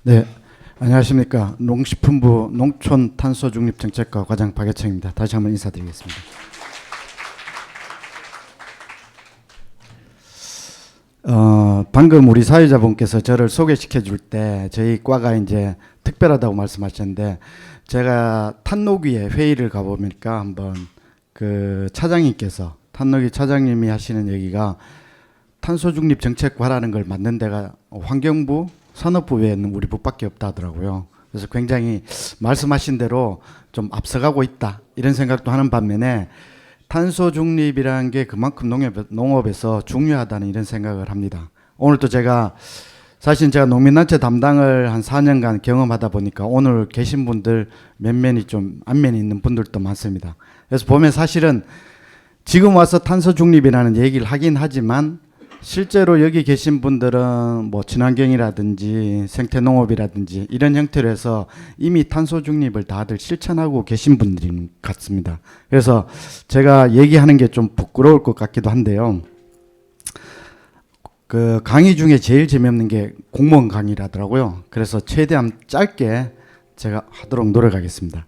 네, 안녕하십니까. 농식품부 농촌탄소중립정책과 과장 박예청입니다. 다시 한번 인사드리겠습니다. 방금 우리 사회자분께서 저를 소개시켜 줄 때 저희 과가 이제 특별하다고 말씀하셨는데, 제가 탄노기에 회의를 가보니까 한번 그 차장님께서, 탄노기 차장님이 하시는 얘기가 탄소중립 정책과라는 걸 만든 데가 환경부, 산업부 외에는 우리 부밖에 없다 하더라고요. 그래서 굉장히 말씀하신 대로 좀 앞서가고 있다 이런 생각도 하는 반면에, 탄소 중립이라는 게 그만큼 농업에서 중요하다는 이런 생각을 합니다. 오늘 또 제가 농민단체 담당을 한 4년간 경험하다 보니까 오늘 계신 분들 면면이 좀 안면이 있는 분들도 많습니다. 그래서 보면 사실은 지금 와서 탄소 중립이라는 얘기를 하긴 하지만, 실제로 여기 계신 분들은 뭐 친환경이라든지 생태농업이라든지 이런 형태로 해서 이미 탄소 중립을 다들 실천하고 계신 분들인 것 같습니다. 그래서 제가 얘기하는 게 좀 부끄러울 것 같기도 한데요. 그 강의 중에 제일 재미없는 게 공무원 강의라더라고요. 그래서 최대한 짧게 제가 하도록 노력하겠습니다.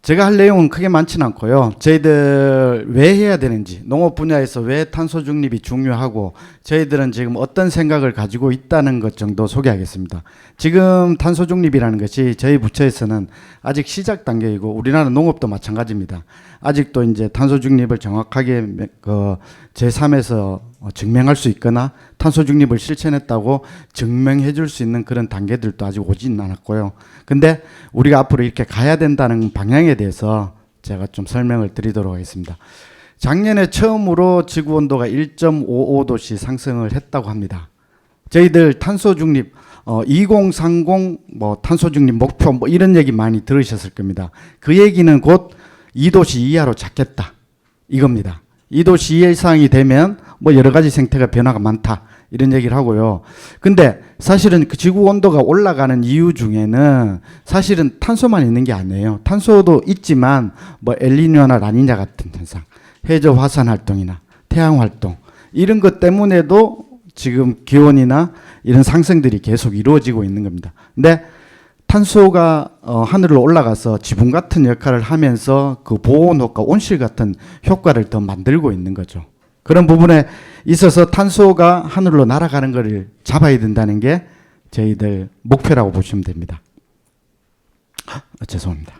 제가 할 내용은 크게 많지는 않고요. 저희들 왜 해야 되는지, 농업 분야에서 왜 탄소 중립이 중요하고 저희들은 지금 어떤 생각을 가지고 있다는 것 정도 소개하겠습니다. 지금 탄소 중립이라는 것이 저희 부처에서는 아직 시작 단계이고, 우리나라 농업도 마찬가지입니다. 아직도 이제 탄소 중립을 정확하게 그 제3에서 증명할 수 있거나 탄소 중립을 실천했다고 증명해 줄 수 있는 그런 단계들도 아직 오지는 않았고요. 근데 우리가 앞으로 이렇게 가야 된다는 방향에 대해서 제가 좀 설명을 드리도록 하겠습니다. 작년에 처음으로 지구 온도가 1.55도씩 상승을 했다고 합니다. 저희들 탄소 중립 2030 뭐 탄소 중립 목표 뭐 이런 얘기 많이 들으셨을 겁니다. 그 얘기는 곧 2도씨 이하로 잡겠다 이겁니다. 2도씨 이상이 되면 뭐 여러 가지 생태가 변화가 많다 이런 얘기를 하고요. 근데 사실은 그 지구 온도가 올라가는 이유 중에는 사실은 탄소만 있는 게 아니에요. 탄소도 있지만 뭐 엘니뇨나 라니냐 같은 현상, 해저 화산 활동이나 태양 활동 이런 것 때문에도 지금 기온이나 이런 상승들이 계속 이루어지고 있는 겁니다. 근데 탄소가 하늘로 올라가서 지붕 같은 역할을 하면서 그 보온 효과, 온실 같은 효과를 더 만들고 있는 거죠. 그런 부분에 있어서 탄소가 하늘로 날아가는 것을 잡아야 된다는 게 저희들 목표라고 보시면 됩니다. 죄송합니다.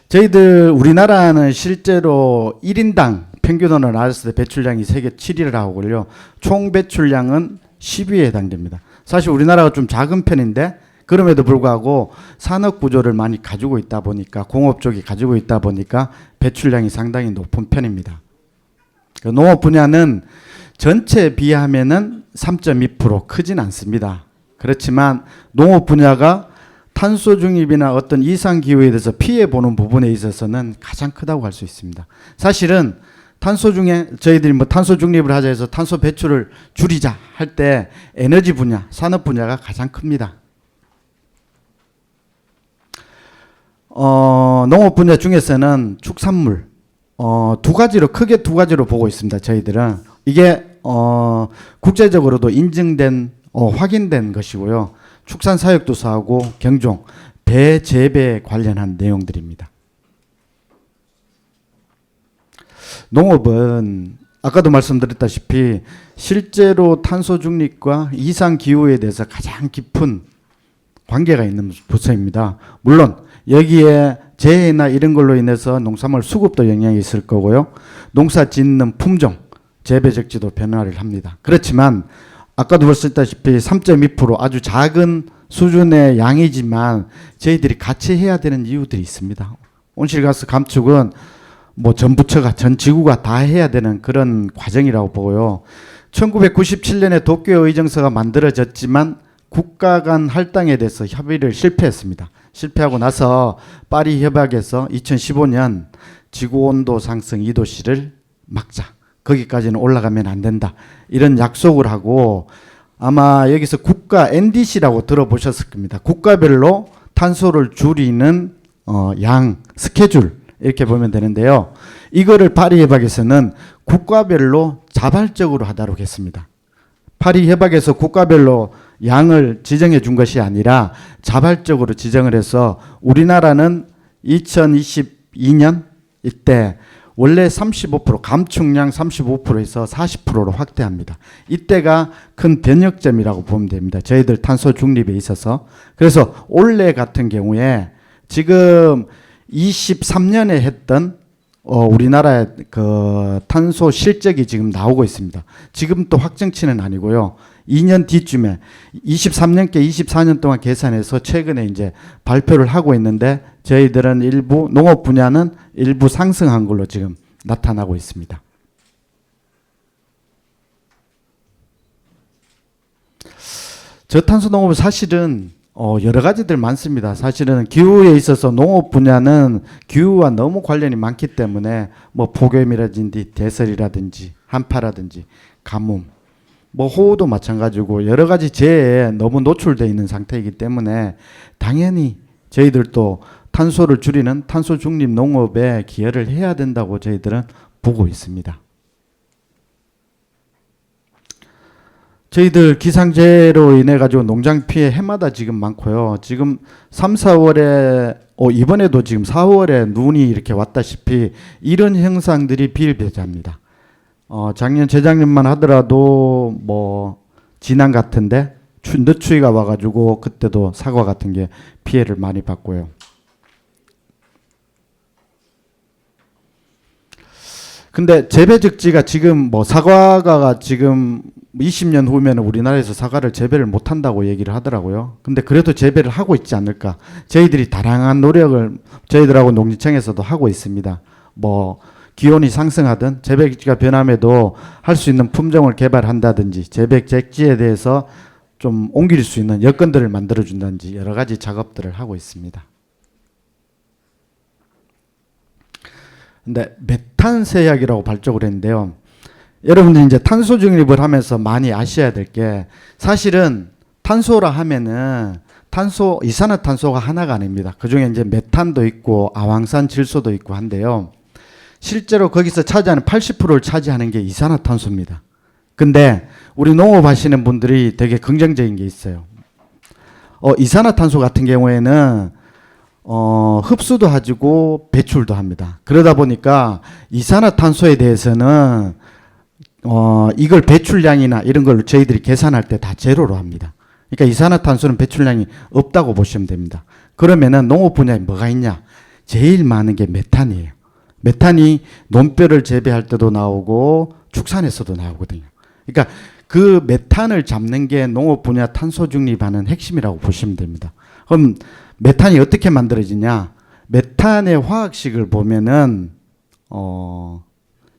저희들 우리나라는 실제로 1인당 평균으로 나왔을 때 배출량이 세계 7위를 하고요. 총 배출량은 10위에 해당됩니다. 사실 우리나라가 좀 작은 편인데 그럼에도 불구하고 산업 구조를 많이 가지고 있다 보니까, 공업 쪽이 가지고 있다 보니까 배출량이 상당히 높은 편입니다. 그 농업 분야는 전체에 비하면은 3.2% 크진 않습니다. 그렇지만 농업 분야가 탄소 중립이나 어떤 이상 기후에 대해서 피해 보는 부분에 있어서는 가장 크다고 할 수 있습니다. 사실은 탄소 중에 저희들이 뭐 탄소 중립을 하자 해서 탄소 배출을 줄이자 할 때 에너지 분야, 산업 분야가 가장 큽니다. 농업 분야 중에서는 축산물 크게 두 가지로 보고 있습니다. 저희들은 이게 국제적으로도 인증된 확인된 것이고요. 축산사육도서하고 경종, 배재배 관련한 내용들입니다. 농업은 아까도 말씀드렸다시피 실제로 탄소 중립과 이상 기후에 대해서 가장 깊은 관계가 있는 부서입니다. 물론 여기에 재해나 이런 걸로 인해서 농산물 수급도 영향이 있을 거고요. 농사 짓는 품종, 재배 적지도 변화를 합니다. 그렇지만 아까도 말씀드렸다시피 3.2% 아주 작은 수준의 양이지만 저희들이 같이 해야 되는 이유들이 있습니다. 온실가스 감축은 뭐 전 부처가, 전 지구가 다 해야 되는 그런 과정이라고 보고요. 1997년에 도쿄 의정서가 만들어졌지만 국가 간 할당에 대해서 협의를 실패했습니다. 실패하고 나서 파리 협약에서 2015년 지구온도 상승 2도씨를 막자, 거기까지는 올라가면 안 된다, 이런 약속을 하고, 아마 여기서 국가 NDC라고 들어보셨을 겁니다. 국가별로 탄소를 줄이는 양 스케줄에 이렇게 보면 되는데요. 이거를 파리 협약에서는 국가별로 자발적으로 하도록 했습니다. 파리 협약에서 국가별로 양을 지정해 준 것이 아니라 자발적으로 지정을 해서 우리나라는 2022년 이때 원래 35% 감축량 35%에서 40%로 확대합니다. 이때가 큰 변혁점이라고 보면 됩니다. 저희들 탄소 중립에 있어서. 그래서 올해 같은 경우에 지금 23년에 했던 우리나라의 그 탄소 실적이 지금 나오고 있습니다. 지금 또 확정치는 아니고요. 2년 뒤쯤에 23년께 24년 동안 계산해서 최근에 이제 발표를 하고 있는데 저희들은 일부 농업 분야는 일부 상승한 걸로 지금 나타나고 있습니다. 저탄소 농업은 사실은 여러 가지들 많습니다. 사실은 기후에 있어서 농업 분야는 기후와 너무 관련이 많기 때문에 뭐 폭염이라든지 대설이라든지 한파라든지 가뭄, 뭐 호우도 마찬가지고 여러 가지 재해에 너무 노출되어 있는 상태이기 때문에 당연히 저희들도 탄소를 줄이는 탄소 중립 농업에 기여를 해야 된다고 저희들은 보고 있습니다. 저희들 기상재해로 인해 가지고 농장 피해 해마다 지금 많고요. 지금 3, 4월에 이번에도 지금 4월에 눈이 이렇게 왔다시피 이런 현상들이 비일비재합니다. 작년 재작년만 하더라도 뭐 지난 같은데 늦추위가 와가지고 그때도 사과 같은 게 피해를 많이 봤고요. 근데 재배적지가 지금 뭐 사과가 지금 20년 후면 우리나라에서 사과를 재배를 못 한다고 얘기를 하더라고요. 근데 그래도 재배를 하고 있지 않을까. 저희들이 다양한 노력을 저희들하고 농지청에서도 하고 있습니다. 뭐 기온이 상승하든 재배지가 변함에도 할 수 있는 품종을 개발한다든지 재배적지에 대해서 좀 옮길 수 있는 여건들을 만들어준다든지 여러 가지 작업들을 하고 있습니다. 근데 메탄 세약이라고 발족을 했는데요. 여러분들 이제 탄소 중립을 하면서 많이 아셔야 될 게 사실은 탄소라 하면은 이산화탄소가 하나가 아닙니다. 그 중에 이제 메탄도 있고 아황산 질소도 있고 한데요. 실제로 거기서 차지하는 80%를 차지하는 게 이산화탄소입니다. 근데 우리 농업 하시는 분들이 되게 긍정적인 게 있어요. 이산화탄소 같은 경우에는 흡수도 하고 배출도 합니다. 그러다 보니까 이산화탄소에 대해서는 이걸 배출량이나 이런 걸 저희들이 계산할 때 다 제로로 합니다. 그러니까 이산화탄소는 배출량이 없다고 보시면 됩니다. 그러면은 농업 분야에 뭐가 있냐? 제일 많은 게 메탄이에요. 메탄이 논뼈를 재배할 때도 나오고 축산에서도 나오거든요. 그러니까 그 메탄을 잡는 게 농업 분야 탄소 중립하는 핵심이라고 보시면 됩니다. 그럼 메탄이 어떻게 만들어지냐? 메탄의 화학식을 보면은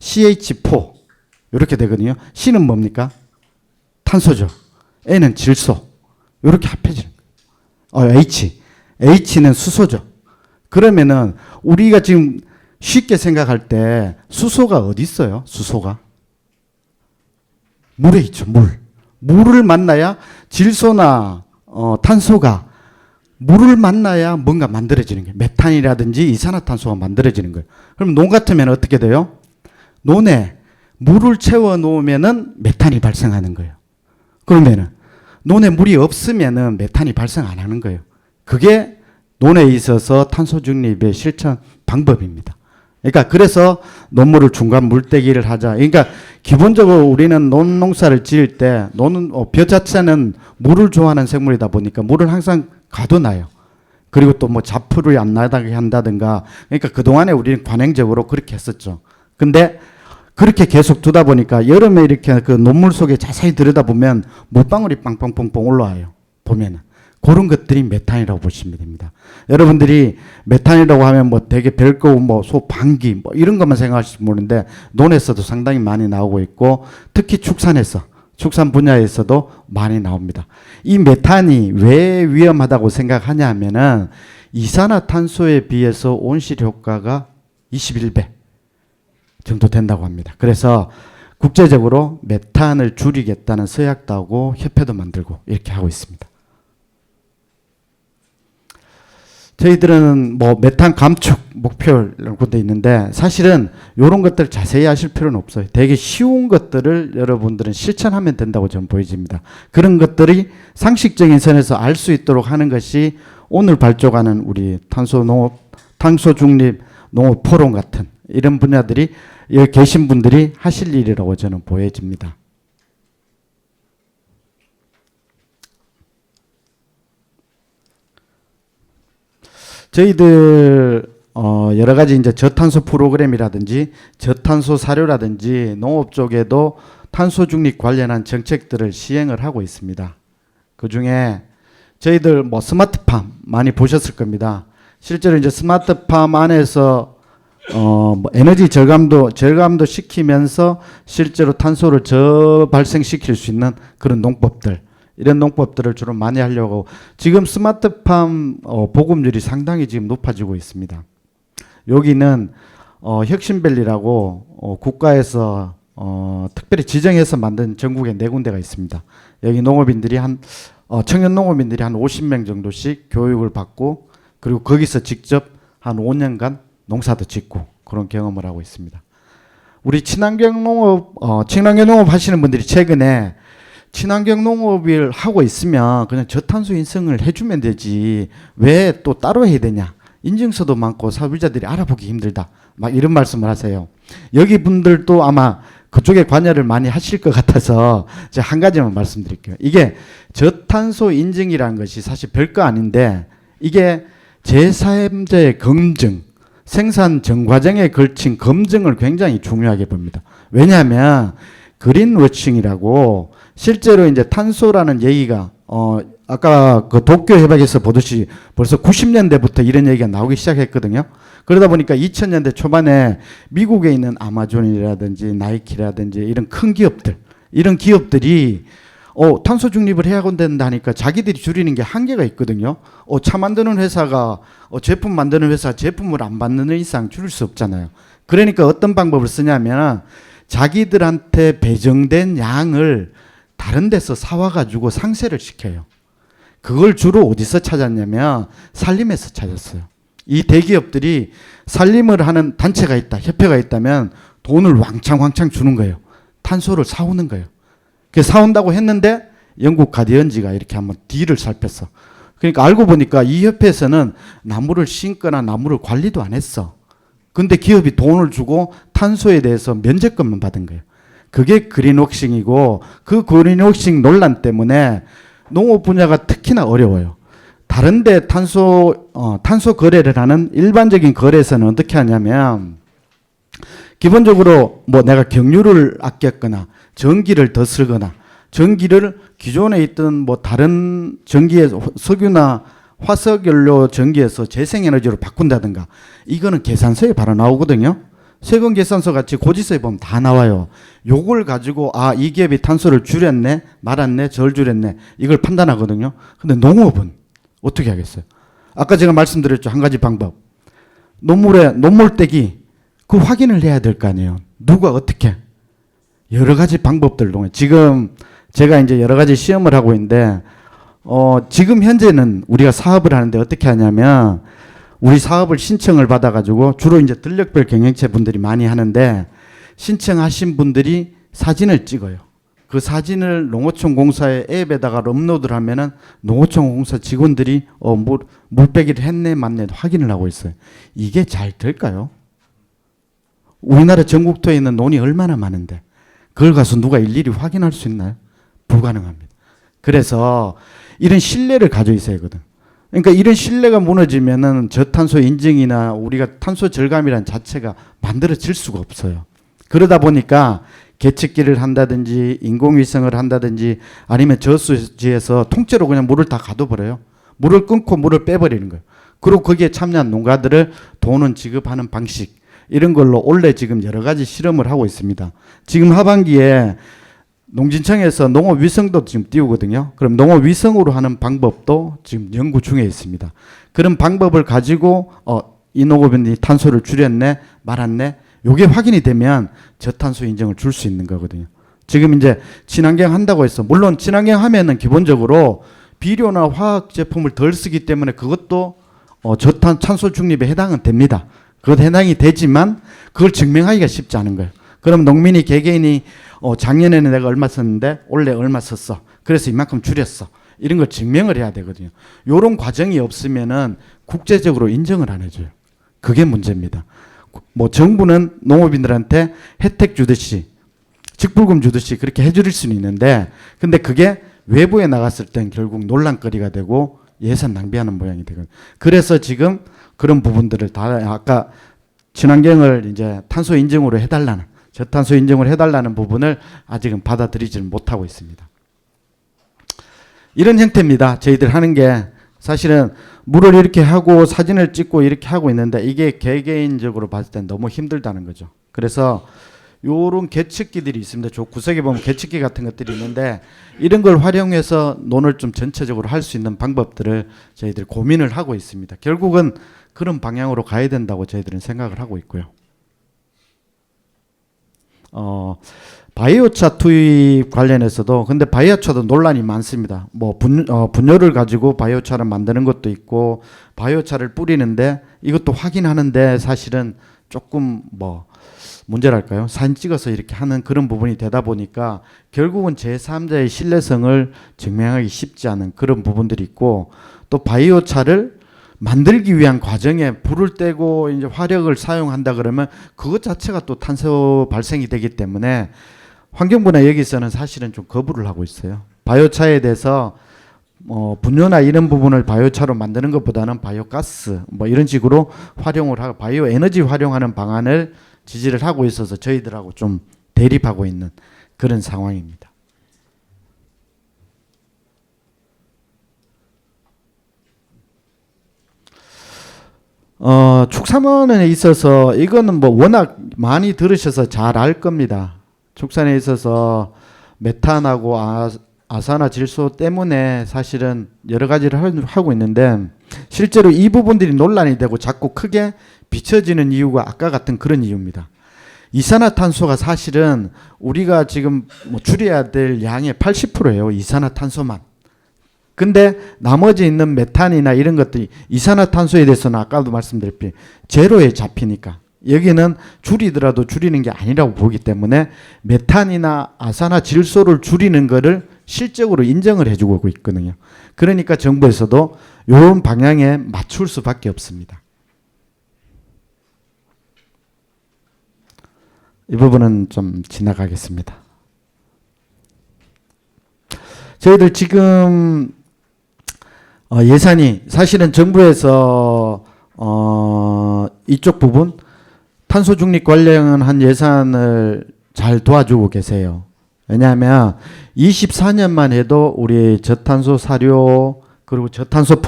CH4 이렇게 되거든요. C는 뭡니까? 탄소죠. N은 질소. 이렇게 합해지는 거예요. H는 수소죠. 그러면은 우리가 지금 쉽게 생각할 때 수소가 어디 있어요? 수소가 물에 있죠. 물을 만나야 질소나 탄소가 물을 만나야 뭔가 만들어지는 거예요. 메탄이라든지 이산화탄소가 만들어지는 거예요. 그럼 논 같으면 어떻게 돼요? 논에 물을 채워 놓으면은 메탄이 발생하는 거예요. 그러면은 논에 물이 없으면은 메탄이 발생 안 하는 거예요. 그게 논에 있어서 탄소 중립의 실천 방법입니다. 그러니까 그래서 논물을 중간 물대기를 하자. 그러니까 기본적으로 우리는 논농사를 지을 때 논은 벼 자체는 물을 좋아하는 생물이다 보니까 물을 항상 가둬놔요. 그리고 또 뭐 잡풀이 안 나게 한다든가. 그러니까 그동안에 우리는 관행적으로 그렇게 했었죠. 근데 그렇게 계속 두다 보니까 여름에 이렇게 그 논물 속에 자세히 들여다보면 물방울이 빵빵빵빵 올라와요. 보면은. 그런 것들이 메탄이라고 보시면 됩니다. 여러분들이 메탄이라고 하면 뭐 되게 별거 뭐 소 방귀 뭐 이런 것만 생각하실지 모르는데 논에서도 상당히 많이 나오고 있고 특히 축산 분야에서도 많이 나옵니다. 이 메탄이 왜 위험하다고 생각하냐 하면은 이산화탄소에 비해서 온실 효과가 21배 정도 된다고 합니다. 그래서 국제적으로 메탄을 줄이겠다는 서약도 하고 협회도 만들고 이렇게 하고 있습니다. 저희들은 뭐 메탄 감축 목표라고 돼 있는데 사실은 이런 것들 자세히 하실 필요는 없어요. 되게 쉬운 것들을 여러분들은 실천하면 된다고 저는 보여집니다. 그런 것들이 상식적인 선에서 알 수 있도록 하는 것이 오늘 발족하는 우리 탄소 중립 농업 포럼 같은 이런 분야들이 여기 계신 분들이 하실 일이라고 저는 보여집니다. 저희들 여러 가지 이제 저탄소 프로그램이라든지 저탄소 사료라든지 농업 쪽에도 탄소 중립 관련한 정책들을 시행을 하고 있습니다. 그 중에 저희들 뭐 스마트팜 많이 보셨을 겁니다. 실제로 이제 스마트팜 안에서 뭐 에너지 절감도 시키면서 실제로 탄소를 저발생시킬 수 있는 그런 농법들, 이런 농법들을 주로 많이 하려고 지금 스마트팜 보급률이 상당히 지금 높아지고 있습니다. 여기는 혁신밸리라고 국가에서 특별히 지정해서 만든 전국에 4군데가 있습니다. 여기 농업인들이 청년 농업인들이 한 50명 정도씩 교육을 받고 그리고 거기서 직접 한 5년간 농사도 짓고 그런 경험을 하고 있습니다. 우리 친환경 농업 하시는 분들이 최근에 친환경 농업을 하고 있으면 그냥 저탄소 인증을 해주면 되지 왜 또 따로 해야 되냐, 인증서도 많고 소비자들이 알아보기 힘들다 막 이런 말씀을 하세요. 여기 분들도 아마 그쪽에 관여를 많이 하실 것 같아서 제가 한 가지만 말씀드릴게요. 이게 저탄소 인증이라는 것이 사실 별거 아닌데 이게 제3자의 검증, 생산 전 과정에 걸친 검증을 굉장히 중요하게 봅니다. 왜냐하면 그린워싱이라고 실제로 이제 탄소라는 얘기가 아까 그 도쿄 협약에서 보듯이 벌써 90년대부터 이런 얘기가 나오기 시작했거든요. 그러다 보니까 2000년대 초반에 미국에 있는 아마존이라든지 나이키라든지 이런 큰 기업들, 이런 기업들이 탄소 중립을 해야 된다니까 자기들이 줄이는 게 한계가 있거든요. 차 만드는 회사가 제품 만드는 회사 제품을 안 받는 이상 줄일 수 없잖아요. 그러니까 어떤 방법을 쓰냐면 자기들한테 배정된 양을 다른 데서 사와가지고 상세를 시켜요. 그걸 주로 어디서 찾았냐면 산림에서 찾았어요. 이 대기업들이 산림을 하는 단체가 있다, 협회가 있다면 돈을 왕창 주는 거예요. 탄소를 사오는 거예요. 사온다고 했는데 영국 가디언지가 이렇게 한번 뒤를 살폈어. 그러니까 알고 보니까 이 협회에서는 나무를 심거나 나무를 관리도 안 했어. 근데 기업이 돈을 주고 탄소에 대해서 면제권만 받은 거예요. 그게 그린워싱이고 그 그린워싱 논란 때문에 농업 분야가 특히나 어려워요. 다른데 탄소 거래를 하는 일반적인 거래에서는 어떻게 하냐면 기본적으로 뭐 내가 경유를 아꼈거나 전기를 더 쓰거나 전기를 기존에 있던 뭐 다른 전기에서 석유나 화석연료 전기에서 재생에너지로 바꾼다든가 이거는 계산서에 바로 나오거든요. 세금 계산서 같이 고지서에 보면 다 나와요. 요걸 가지고 이 기업이 탄소를 줄였네, 말았네, 절 줄였네 이걸 판단하거든요. 근데 농업은 어떻게 하겠어요? 아까 제가 말씀드렸죠. 한 가지 방법. 논물 떼기 그 확인을 해야 될 거 아니에요. 누가 어떻게? 여러 가지 방법들 동안 지금 제가 이제 여러 가지 시험을 하고 있는데 지금 현재는 우리가 사업을 하는데 어떻게 하냐면 우리 사업을 신청을 받아가지고 주로 이제 들녘별 경영체 분들이 많이 하는데 신청하신 분들이 사진을 찍어요. 그 사진을 농어촌 공사의 앱에다가 업로드를 하면은 농어촌 공사 직원들이 물빼기를 했네 맞네 확인을 하고 있어요. 이게 잘 될까요? 우리나라 전국토에 있는 논이 얼마나 많은데 그걸 가서 누가 일일이 확인할 수 있나요? 불가능합니다. 그래서 이런 신뢰를 가지고 있어야 하거든. 그러니까 이런 신뢰가 무너지면은 저탄소 인증이나 우리가 탄소 절감이라는 자체가 만들어질 수가 없어요. 그러다 보니까 개측기를 한다든지 인공위성을 한다든지 아니면 저수지에서 통째로 그냥 물을 다 가둬버려요. 물을 끊고 물을 빼버리는 거예요. 그리고 거기에 참여한 농가들을 돈은 지급하는 방식 이런 걸로 원래 지금 여러 가지 실험을 하고 있습니다. 지금 하반기에 농진청에서 농업위성도 지금 띄우거든요. 그럼 농업위성으로 하는 방법도 지금 연구 중에 있습니다. 그런 방법을 가지고 이 농업인이 탄소를 줄였네 말았네 요게 확인이 되면 저탄소 인증을 줄 수 있는 거거든요. 지금 이제 친환경 한다고 해서 물론 친환경 하면은 기본적으로 비료나 화학 제품을 덜 쓰기 때문에 그것도 탄소 중립에 해당은 됩니다. 그것 해당이 되지만 그걸 증명하기가 쉽지 않은 거예요. 그럼 농민이 개개인이 작년에는 내가 얼마 썼는데 올해 얼마 썼어. 그래서 이만큼 줄였어. 이런 걸 증명을 해야 되거든요. 이런 과정이 없으면은 국제적으로 인정을 안 해줘요. 그게 문제입니다. 뭐 정부는 농업인들한테 혜택 주듯이 직불금 주듯이 그렇게 해줄 수는 있는데 근데 그게 외부에 나갔을 땐 결국 논란거리가 되고 예산 낭비하는 모양이 되거든요. 그래서 지금 그런 부분들을 다 아까 친환경을 이제 탄소 인증으로 해달라는 저탄소 인증을 해달라는 부분을 아직은 받아들이지는 못하고 있습니다. 이런 형태입니다. 저희들 하는 게 사실은 물을 이렇게 하고 사진을 찍고 이렇게 하고 있는데 이게 개개인적으로 봤을 땐 너무 힘들다는 거죠. 그래서 요런 계측기들이 있습니다. 저 구석에 보면 계측기 같은 것들이 있는데 이런 걸 활용해서 논을 좀 전체적으로 할 수 있는 방법들을 저희들이 고민을 하고 있습니다. 결국은 그런 방향으로 가야 된다고 저희들은 생각을 하고 있고요. 바이오차 투입 관련해서도 근데 바이오차도 논란이 많습니다. 뭐 분뇨를 가지고 바이오차를 만드는 것도 있고 바이오차를 뿌리는데 이것도 확인하는데 사실은 조금 뭐 문제랄까요? 사진 찍어서 이렇게 하는 그런 부분이 되다 보니까 결국은 제3자의 신뢰성을 증명하기 쉽지 않은 그런 부분들이 있고 또 바이오차를 만들기 위한 과정에 불을 떼고 이제 화력을 사용한다 그러면 그것 자체가 또 탄소 발생이 되기 때문에 환경부나 여기서는 사실은 좀 거부를 하고 있어요. 바이오차에 대해서 분뇨나 이런 부분을 바이오차로 만드는 것보다는 바이오가스 뭐 이런 식으로 활용을 하고 바이오 에너지 활용하는 방안을 지지를 하고 있어서 저희들하고 좀 대립하고 있는 그런 상황입니다. 축산원에 있어서 이거는 뭐 워낙 많이 들으셔서 잘 알 겁니다. 축산에 있어서 메탄하고 아산화질소 때문에 사실은 여러 가지를 하고 있는데 실제로 이 부분들이 논란이 되고 자꾸 크게 비춰지는 이유가 아까 같은 그런 이유입니다. 이산화탄소가 사실은 우리가 지금 뭐 줄여야 될 양의 80%예요. 이산화탄소만. 근데 나머지 있는 메탄이나 이런 것들이 이산화탄소에 대해서는 아까도 말씀드렸듯이 제로에 잡히니까 여기는 줄이더라도 줄이는 게 아니라고 보기 때문에 메탄이나 아산화질소를 줄이는 거를 실적으로 인정을 해주고 있거든요. 그러니까 정부에서도 이런 방향에 맞출 수밖에 없습니다. 이 부분은 좀 지나가겠습니다. 저희들 지금 예산이 사실은 정부에서 이쪽 부분 탄소 중립 관련한 예산을 잘 도와주고 계세요. 왜냐하면 24년만 해도 우리 저탄소 사료 그리고 저탄소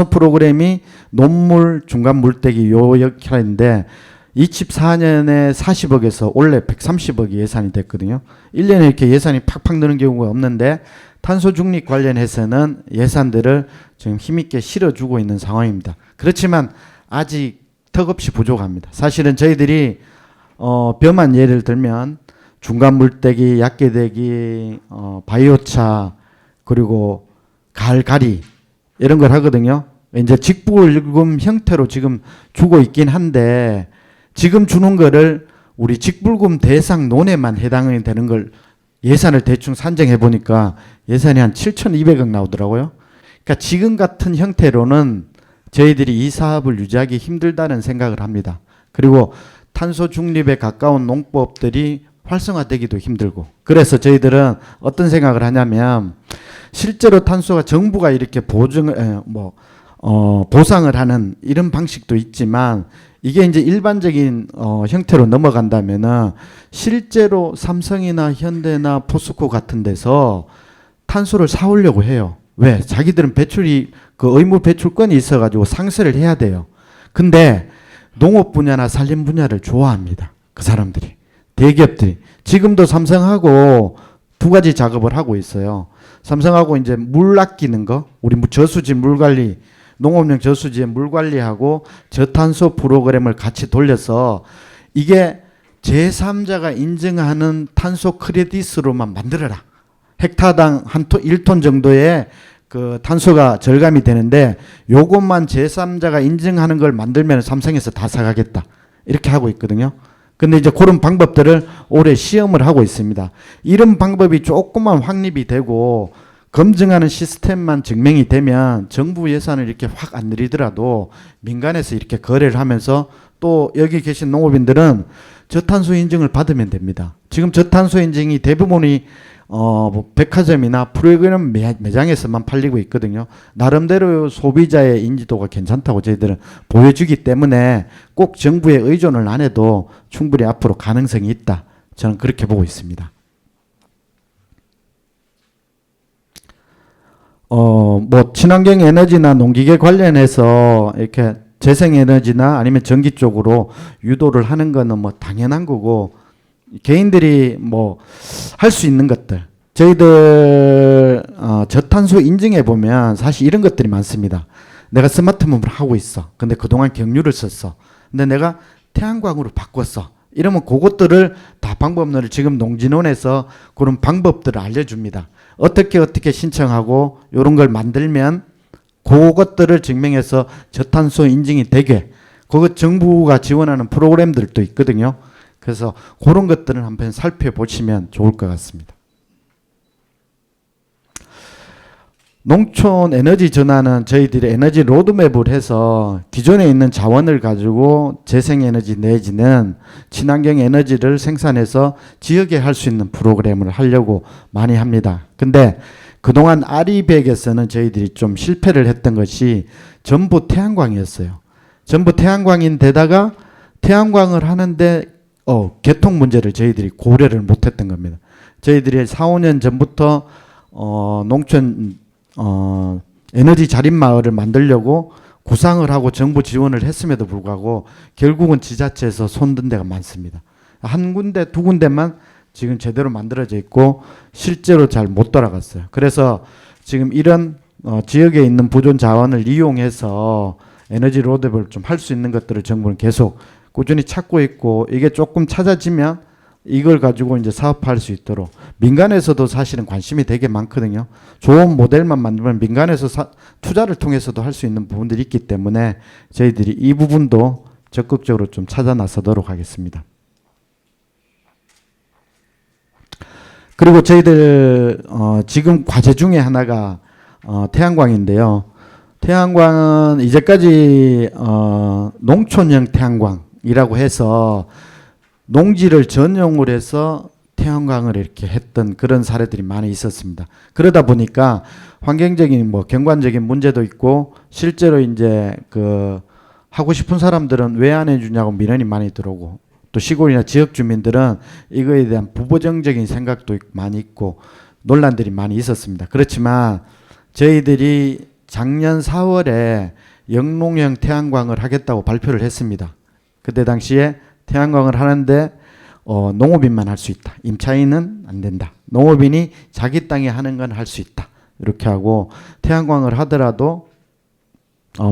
프로그램이 논물 중간 물대기 요 역할인데 24년에 40억에서 올해 130억이 예산이 됐거든요. 1년에 이렇게 예산이 팍팍 느는 경우가 없는데 탄소 중립 관련해서는 예산들을 지금 힘있게 실어주고 있는 상황입니다. 그렇지만 아직 턱없이 부족합니다. 사실은 저희들이 벼만 예를 들면 중간 물대기, 약계대기, 바이오차 그리고 가을가리 이런 걸 하거든요. 이제 직불금 형태로 지금 주고 있긴 한데 지금 주는 거를 우리 직불금 대상 논에만 해당이 되는 걸 예산을 대충 산정해 보니까 예산이 한 7,200억 나오더라고요. 그러니까 지금 같은 형태로는 저희들이 이 사업을 유지하기 힘들다는 생각을 합니다. 그리고 탄소 중립에 가까운 농법들이 활성화되기도 힘들고 그래서 저희들은 어떤 생각을 하냐면 실제로 탄소가 정부가 이렇게 보상을 하는 이런 방식도 있지만 이게 이제 일반적인 형태로 넘어간다면은 실제로 삼성이나 현대나 포스코 같은 데서 탄소를 사오려고 해요. 왜? 자기들은 배출이 그 의무 배출권이 있어가지고 상세를 해야 돼요. 근데 농업 분야나 산림 분야를 좋아합니다. 그 사람들이 대기업들이 지금도 삼성하고 두 가지 작업을 하고 있어요. 삼성하고 이제 물 아끼는 거, 우리 저수지 물 관리. 농업용 저수지에 물 관리하고 저탄소 프로그램을 같이 돌려서 이게 제3자가 인정하는 탄소 크레딧으로만 만들어라. 헥타당 1톤 정도의 그 탄소가 절감이 되는데 요것만 제3자가 인증하는 걸 만들면 삼성에서 다 사가겠다. 이렇게 하고 있거든요. 근데 이제 그런 방법들을 올해 시험을 하고 있습니다. 이런 방법이 조금만 확립이 되고 검증하는 시스템만 증명이 되면 정부 예산을 이렇게 확 안 들이더라도 민간에서 이렇게 거래를 하면서 또 여기 계신 농업인들은 저탄소 인증을 받으면 됩니다. 지금 저탄소 인증이 대부분이 뭐 백화점이나 프로그램 매장에서만 팔리고 있거든요. 나름대로 소비자의 인지도가 괜찮다고 저희들은 보여주기 때문에 꼭 정부에 의존을 안 해도 충분히 앞으로 가능성이 있다. 저는 그렇게 보고 있습니다. 뭐 친환경 에너지나 농기계 관련해서 이렇게 재생에너지나 아니면 전기 쪽으로 유도를 하는 거는 뭐 당연한 거고 개인들이 뭐 할 수 있는 것들 저희들 저탄소 인증해 보면 사실 이런 것들이 많습니다. 내가 스마트폰을 하고 있어. 근데 그동안 경유를 썼어. 근데 내가 태양광으로 바꿨어. 이러면 그것들을 다 방법론을 지금 농진원에서 그런 방법들을 알려줍니다. 어떻게 신청하고 이런 걸 만들면 그것들을 증명해서 저탄소 인증이 되게 그것 정부가 지원하는 프로그램들도 있거든요. 그래서 그런 것들을 한번 살펴보시면 좋을 것 같습니다. 농촌 에너지 전환은 저희들이 에너지 로드맵을 해서 기존에 있는 자원을 가지고 재생에너지 내지는 친환경 에너지를 생산해서 지역에 할 수 있는 프로그램을 하려고 많이 합니다. 근데 그동안 아리백에서는 저희들이 좀 실패를 했던 것이 전부 태양광이었어요. 전부 태양광인데다가 태양광을 하는데 개통 문제를 저희들이 고려를 못했던 겁니다. 저희들이 4, 5년 전부터 농촌 에너지 자립 마을을 만들려고 구상을 하고 정부 지원을 했음에도 불구하고 결국은 지자체에서 손든 데가 많습니다. 한 군데, 두 군데만 지금 제대로 만들어져 있고 실제로 잘 못 돌아갔어요. 그래서 지금 이런 지역에 있는 보존 자원을 이용해서 에너지 로드맵을 좀 할 수 있는 것들을 정부는 계속 꾸준히 찾고 있고 이게 조금 찾아지면 이걸 가지고 이제 사업할 수 있도록 민간에서도 사실은 관심이 되게 많거든요. 좋은 모델만 만들면 민간에서 투자를 통해서도 할 수 있는 부분들이 있기 때문에 저희들이 이 부분도 적극적으로 좀 찾아 나서도록 하겠습니다. 그리고 저희들 지금 과제 중에 하나가 태양광인데요. 태양광은 이제까지 농촌형 태양광이라고 해서 농지를 전용을 해서 태양광을 이렇게 했던 그런 사례들이 많이 있었습니다. 그러다 보니까 환경적인 뭐 경관적인 문제도 있고 실제로 이제 그 하고 싶은 사람들은 왜 안 해주냐고 민원이 많이 들어오고 또 시골이나 지역 주민들은 이거에 대한 부부정적인 생각도 많이 있고 논란들이 많이 있었습니다. 그렇지만 저희들이 작년 4월에 영농형 태양광을 하겠다고 발표를 했습니다. 그때 당시에 태양광을 하는데 농업인만 할 수 있다. 임차인은 안 된다. 농업인이 자기 땅에 하는 건 할 수 있다. 이렇게 하고 태양광을 하더라도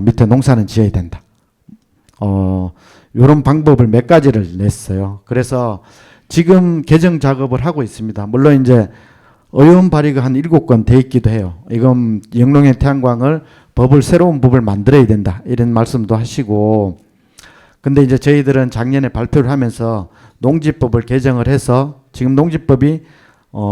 밑에 농사는 지어야 된다. 이런 방법을 몇 가지를 냈어요. 그래서 지금 개정 작업을 하고 있습니다. 물론 이제 의원 발의가 한 7건 돼 있기도 해요. 이건 영농형 태양광을 새로운 법을 만들어야 된다. 이런 말씀도 하시고 근데 이제 저희들은 작년에 발표를 하면서 농지법을 개정을 해서 지금 농지법이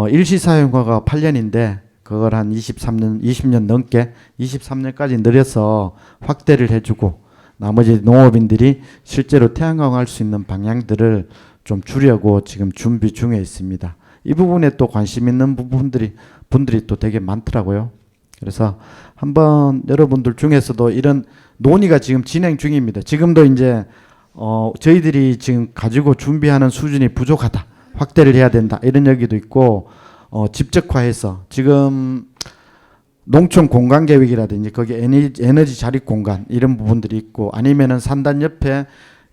일시사용화가 8년인데 그걸 한 20년 넘게 23년까지 늘려서 확대를 해주고 나머지 농업인들이 실제로 태양광할 수 있는 방향들을 좀 주려고 지금 준비 중에 있습니다. 이 부분에 또 관심 있는 분들이 또 되게 많더라고요. 그래서 한번 여러분들 중에서도 이런 논의가 지금 진행 중입니다. 지금도 이제 저희들이 지금 가지고 준비하는 수준이 부족하다. 확대를 해야 된다. 이런 얘기도 있고 집적화해서 지금 농촌 공간 계획이라든지 거기 에너지 자립 공간 이런 부분들이 있고 아니면은 산단 옆에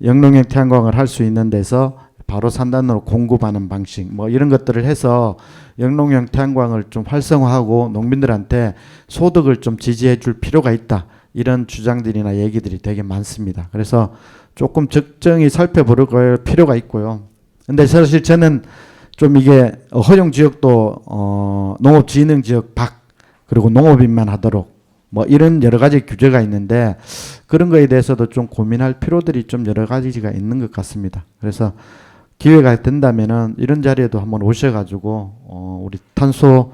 영농형 태양광을 할 수 있는 데서 바로 산단으로 공급하는 방식 뭐 이런 것들을 해서 영농형 태양광을 좀 활성화하고 농민들한테 소득을 좀 지지해 줄 필요가 있다. 이런 주장들이나 얘기들이 되게 많습니다. 그래서 조금 적정히 살펴볼 필요가 있고요. 근데 사실 저는 좀 이게 허용 지역도 농업진흥지역 밖 그리고 농업인만 하도록 뭐 이런 여러 가지 규제가 있는데 그런 거에 대해서도 좀 고민할 필요들이 좀 여러 가지가 있는 것 같습니다. 그래서 기회가 된다면은 이런 자리에도 한번 오셔가지고 우리 탄소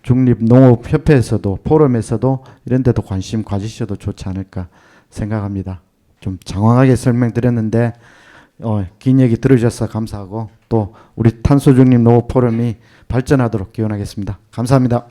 중립 농업협회에서도 포럼에서도 이런 데도 관심 가지셔도 좋지 않을까 생각합니다. 좀 장황하게 설명드렸는데 긴 얘기 들어주셔서 감사하고 또 우리 탄소 중립 농업 포럼이 발전하도록 기원하겠습니다. 감사합니다.